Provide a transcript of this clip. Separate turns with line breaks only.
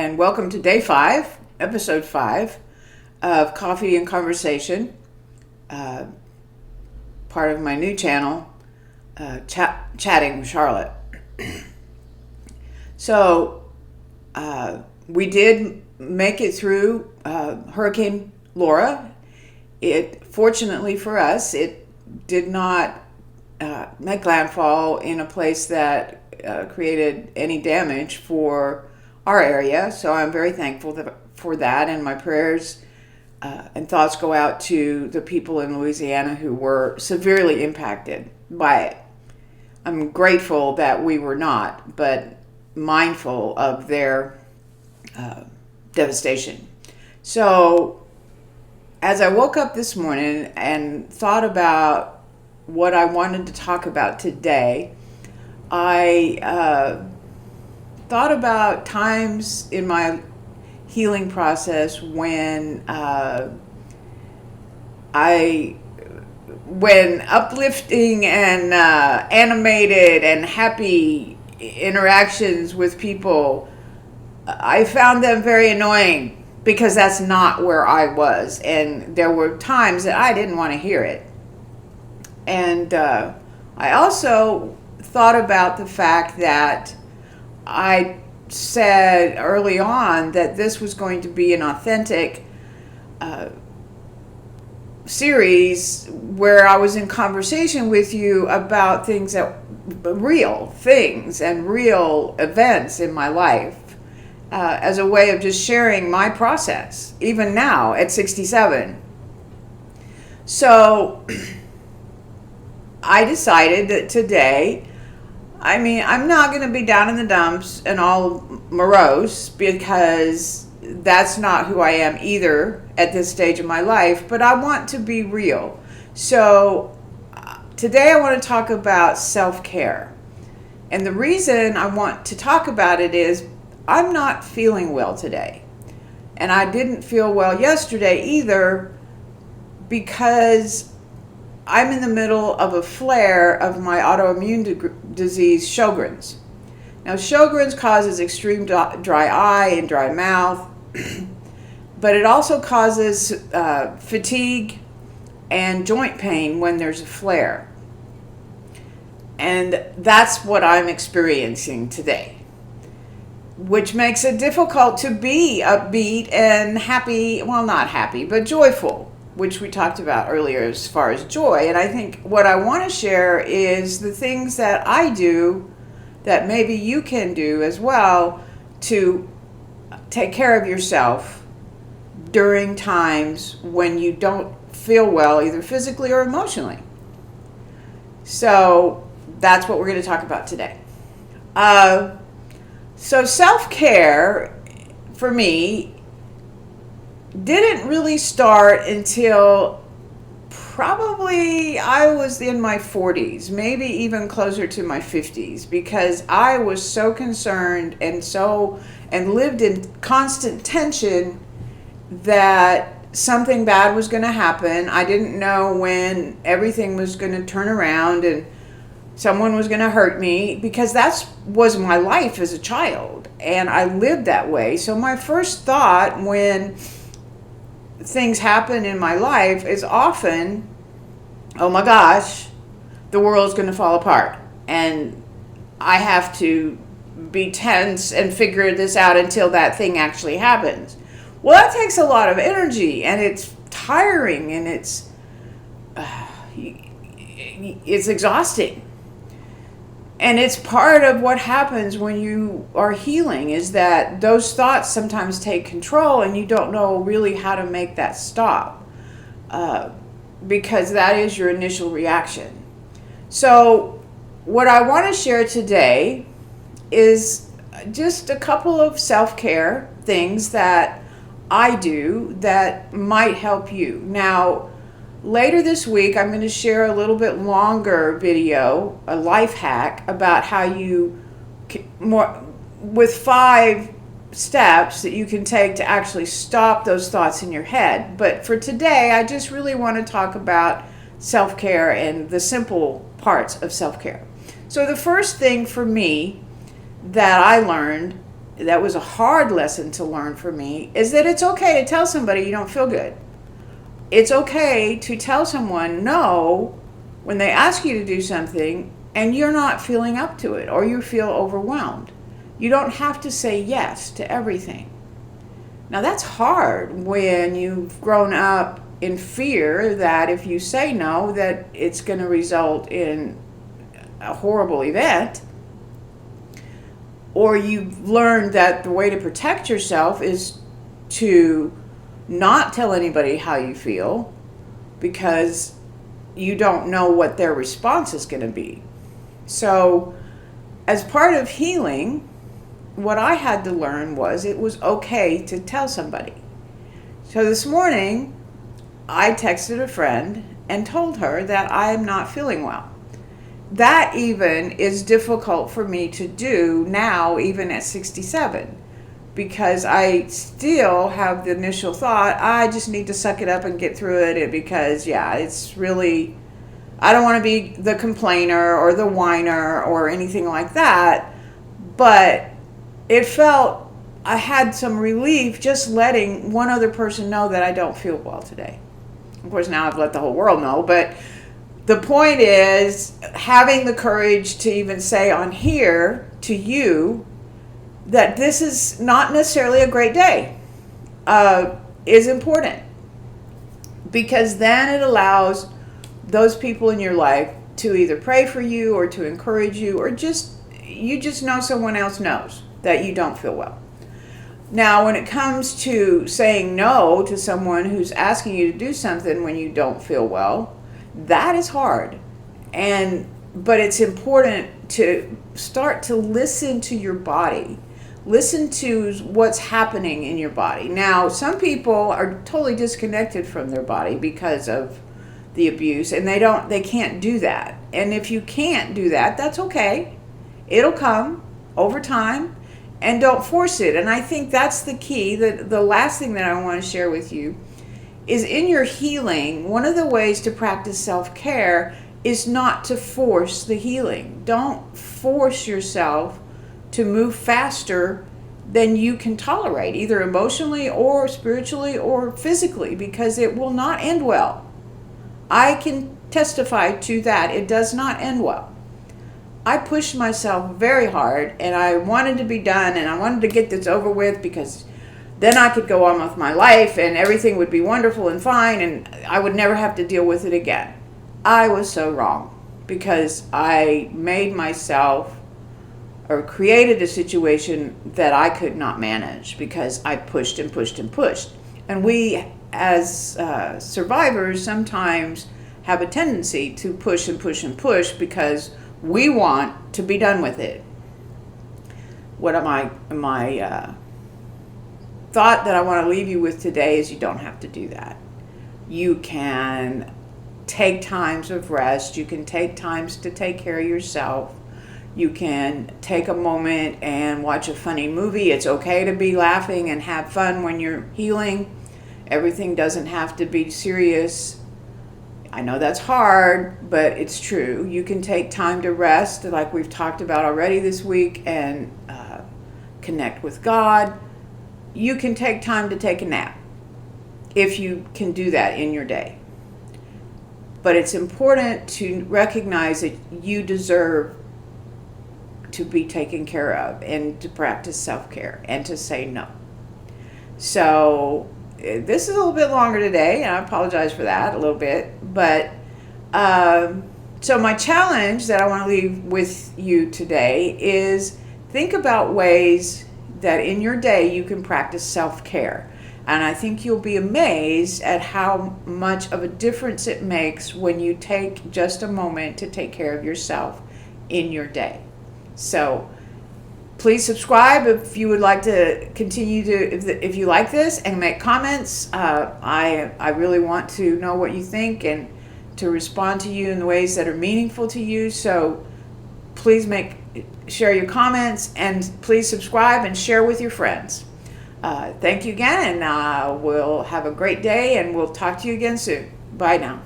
and welcome to day 5, episode 5 of Coffee and Conversation, part of my new channel, Chatting with Charlotte. So, we did make it through Hurricane Laura. Fortunately for us, it did not make landfall in a place that created any damage for our area. So I'm very thankful for that, and my prayers and thoughts go out to the people in Louisiana who were severely impacted by it. I'm grateful that we were not, but mindful of their devastation. So as I woke up this morning and thought about what I wanted to talk about today, I thought about times in my healing process when uplifting and animated and happy interactions with people, I found them very annoying because that's not where I was, and there were times that I didn't want to hear it. And I also thought about the fact that I said early on that this was going to be an authentic series where I was in conversation with you about real things and real events in my life, as a way of just sharing my process, even now at 67. So I decided that today, I'm not going to be down in the dumps and all morose, because that's not who I am either at this stage of my life, but I want to be real. So today I want to talk about self-care. And the reason I want to talk about it is I'm not feeling well today. And I didn't feel well yesterday either, because I'm in the middle of a flare of my autoimmune disease, Sjogren's. Now, Sjogren's causes extreme dry eye and dry mouth, but it also causes fatigue and joint pain when there's a flare. And that's what I'm experiencing today, which makes it difficult to be upbeat and happy, well, not happy, but joyful, which we talked about earlier as far as joy. And I think what I want to share is the things that I do that maybe you can do as well to take care of yourself during times when you don't feel well, either physically or emotionally. So that's what we're going to talk about today. So self-care for me didn't really start until probably I was in my 40s, maybe even closer to my 50s, because I was so concerned and lived in constant tension that something bad was going to happen. I didn't know when everything was going to turn around and someone was going to hurt me, because that was my life as a child, and I lived that way. So my first thought when things happen in my life is often, oh my gosh, the world's going to fall apart and I have to be tense and figure this out until that thing actually happens. Well, that takes a lot of energy, and it's tiring, and it's exhausting. And it's part of what happens when you are healing, is that those thoughts sometimes take control and you don't know really how to make that stop, because that is your initial reaction. So what I want to share today is just a couple of self-care things that I do that might help you. Now, later this week, I'm going to share a little bit longer video, a life hack about how you, with 5 steps that you can take to actually stop those thoughts in your head. But for today, I just really want to talk about self-care and the simple parts of self-care. So the first thing for me that I learned that was a hard lesson to learn for me, is that it's okay to tell somebody you don't feel good. It's okay to tell someone no when they ask you to do something and you're not feeling up to it or you feel overwhelmed. You don't have to say yes to everything. Now that's hard when you've grown up in fear that if you say no, that it's going to result in a horrible event. Or you've learned that the way to protect yourself is to not tell anybody how you feel because you don't know what their response is going to be. So as part of healing, what I had to learn was it was okay to tell somebody. So this morning, I texted a friend and told her that I am not feeling well. That even is difficult for me to do now, even at 67, because I still have the initial thought, I just need to suck it up and get through it because, it's really, I don't want to be the complainer or the whiner or anything like that, but it felt I had some relief just letting one other person know that I don't feel well today. Of course, now I've let the whole world know, but the point is having the courage to even say on here to you that this is not necessarily a great day is important, because then it allows those people in your life to either pray for you or to encourage you, or you just know someone else knows that you don't feel well. Now, when it comes to saying no to someone who's asking you to do something when you don't feel well, that is hard. But it's important to start to listen to your body. Listen to what's happening in your body. Now, some people are totally disconnected from their body because of the abuse, and they can't do that. And if you can't do that, that's okay. It'll come over time. And don't force it. And I think that's the key. The last thing that I want to share with you is in your healing, one of the ways to practice self-care is not to force the healing. Don't force yourself to move faster than you can tolerate, either emotionally or spiritually or physically, because it will not end well. I can testify to that. It does not end well. I pushed myself very hard, and I wanted to be done, and I wanted to get this over with because then I could go on with my life and everything would be wonderful and fine and I would never have to deal with it again. I was so wrong because I made myself or created a situation that I could not manage because I pushed and pushed and pushed. And we as survivors sometimes have a tendency to push and push and push because we want to be done with it. What my thought that I want to leave you with today is you don't have to do that. You can take times of rest. You can take times to take care of yourself. You can take a moment and watch a funny movie. It's okay to be laughing and have fun when you're healing. Everything doesn't have to be serious. I know that's hard, but it's true. You can take time to rest, like we've talked about already this week, and connect with God. You can take time to take a nap if you can do that in your day. But it's important to recognize that you deserve to be taken care of and to practice self-care and to say no. So this is a little bit longer today, and I apologize for that a little bit. But so my challenge that I want to leave with you today is think about ways that in your day you can practice self-care. And I think you'll be amazed at how much of a difference it makes when you take just a moment to take care of yourself in your day. So please subscribe if you would like to continue to, if you like this, and make comments. I really want to know what you think and to respond to you in the ways that are meaningful to you. So please share your comments, and please subscribe and share with your friends. Thank you again, and we'll have a great day, and we'll talk to you again soon. Bye now.